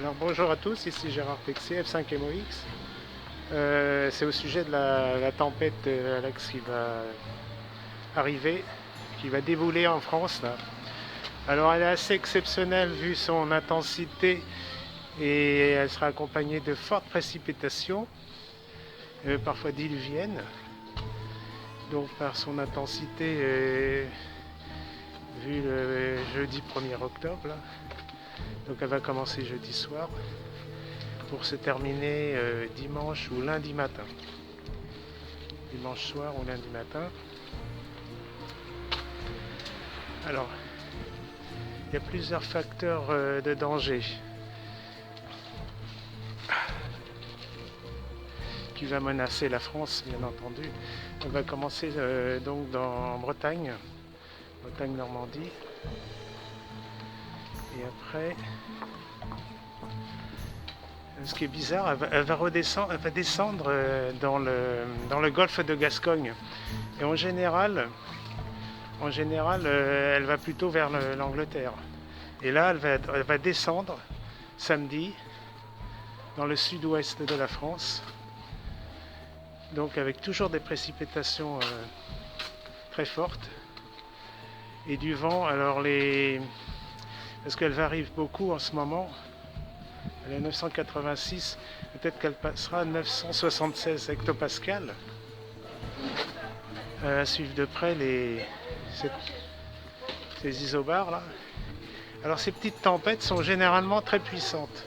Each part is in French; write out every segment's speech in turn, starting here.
Alors bonjour à tous, ici Gérard Texier, F5MOX. C'est au sujet de la tempête Alex qui va arriver, qui va débouler en France là. Alors elle est assez exceptionnelle vu son intensité et elle sera accompagnée de fortes précipitations, parfois diluviennes. Donc par son intensité, vu le jeudi 1er octobre, là. Donc elle va commencer jeudi soir pour se terminer dimanche ou lundi matin. Dimanche soir ou lundi matin. Alors, il y a plusieurs facteurs de danger qui va menacer la France, bien entendu. On va commencer donc en Bretagne, Bretagne-Normandie. Et après, ce qui est bizarre, elle va descendre dans le golfe de Gascogne. Et en général, elle va plutôt vers l'Angleterre. Et là, elle va descendre samedi dans le sud-ouest de la France. Donc avec toujours des précipitations très fortes et du vent. Alors parce qu'elle varie beaucoup en ce moment. Elle est à 986, peut-être qu'elle passera à 976 hectopascales. À suivre de près ces isobars là. Alors ces petites tempêtes sont généralement très puissantes.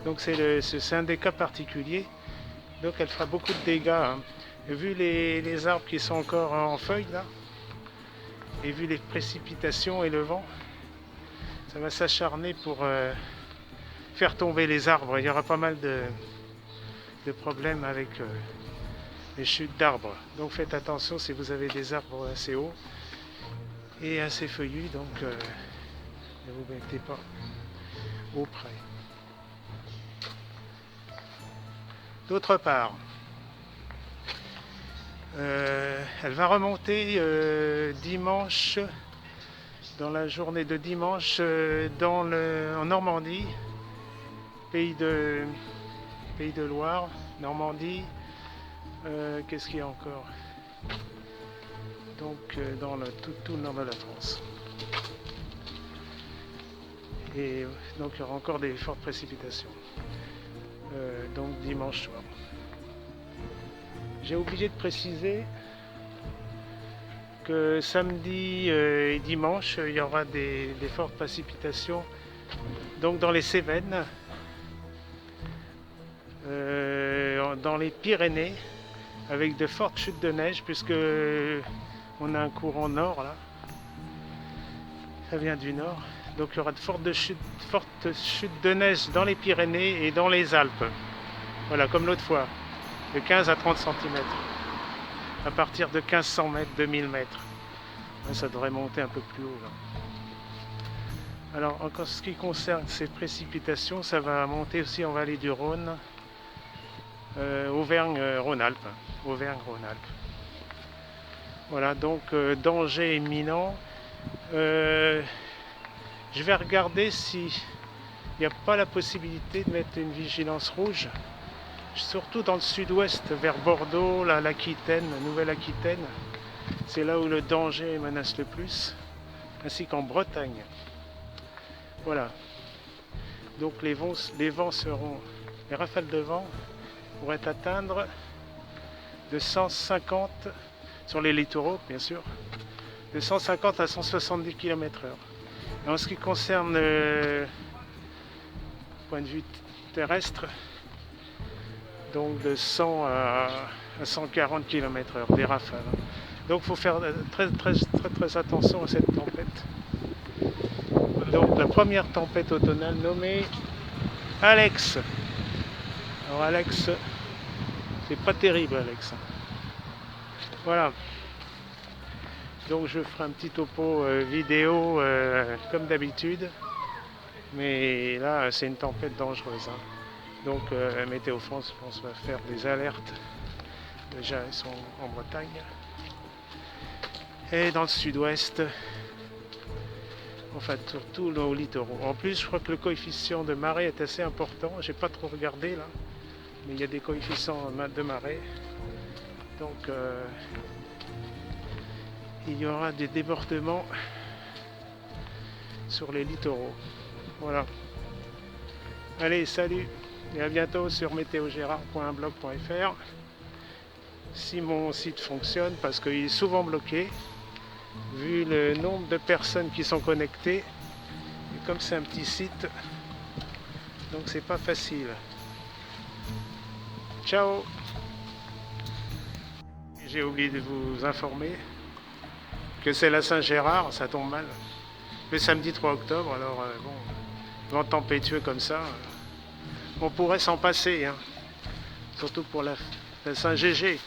Donc c'est un des cas particuliers. Donc elle fera beaucoup de dégâts. Hein. Et vu les arbres qui sont encore en feuilles là, et vu les précipitations et le vent, ça va s'acharner pour faire tomber les arbres. Il y aura pas mal de problèmes avec les chutes d'arbres. Donc faites attention si vous avez des arbres assez hauts et assez feuillus. Donc ne vous mettez pas au près. D'autre part, elle va remonter dimanche, dans la journée de dimanche, en Normandie, pays de Loire, Normandie, qu'est-ce qu'il y a encore? Donc dans tout le nord de la France. Et donc il y aura encore des fortes précipitations. Donc dimanche soir. J'ai oublié de préciser que samedi et dimanche, il y aura des fortes précipitations donc dans les Cévennes, dans les Pyrénées, avec de fortes chutes de neige, puisque on a un courant nord là, ça vient du nord, donc il y aura de fortes chutes de neige dans les Pyrénées et dans les Alpes, voilà, comme l'autre fois, de 15 à 30 cm, à partir de 1500 mètres, 2000 mètres, ça devrait monter un peu plus haut là. Alors en ce qui concerne ces précipitations, ça va monter aussi en vallée du Rhône, Auvergne-Rhône-Alpes. Voilà, donc danger imminent. Je vais regarder s'il n'y a pas la possibilité de mettre une vigilance rouge, surtout dans le sud-ouest, vers Bordeaux, l'Aquitaine, la Nouvelle-Aquitaine. C'est là où le danger menace le plus, ainsi qu'en Bretagne. Voilà. Donc les rafales de vent pourraient atteindre de 150 sur les littoraux, bien sûr, de 150 à 170 km/h. Et en ce qui concerne le point de vue terrestre, donc de 100 à 140 km/h, des rafales. Donc il faut faire très attention à cette tempête. Donc la première tempête automnale nommée Alex. Alors Alex, c'est pas terrible Alex. Voilà. Donc je ferai un petit topo vidéo comme d'habitude. Mais là c'est une tempête dangereuse. Hein. Donc Météo France, je pense, va faire des alertes. Déjà ils sont en Bretagne. Et dans le sud-ouest, enfin surtout nos littoraux. En plus, je crois que le coefficient de marée est assez important. J'ai pas trop regardé là, mais il y a des coefficients de marée. Donc il y aura des débordements sur les littoraux. Voilà. Allez, salut et à bientôt sur météogérard.blog.fr. Si mon site fonctionne, parce qu'il est souvent bloqué, vu le nombre de personnes qui sont connectées, et comme c'est un petit site, donc c'est pas facile. Ciao! J'ai oublié de vous informer que c'est la Saint-Gérard, ça tombe mal. Le samedi 3 octobre, alors bon, vent tempétueux comme ça, on pourrait s'en passer, hein. Surtout pour la Saint-Gégé.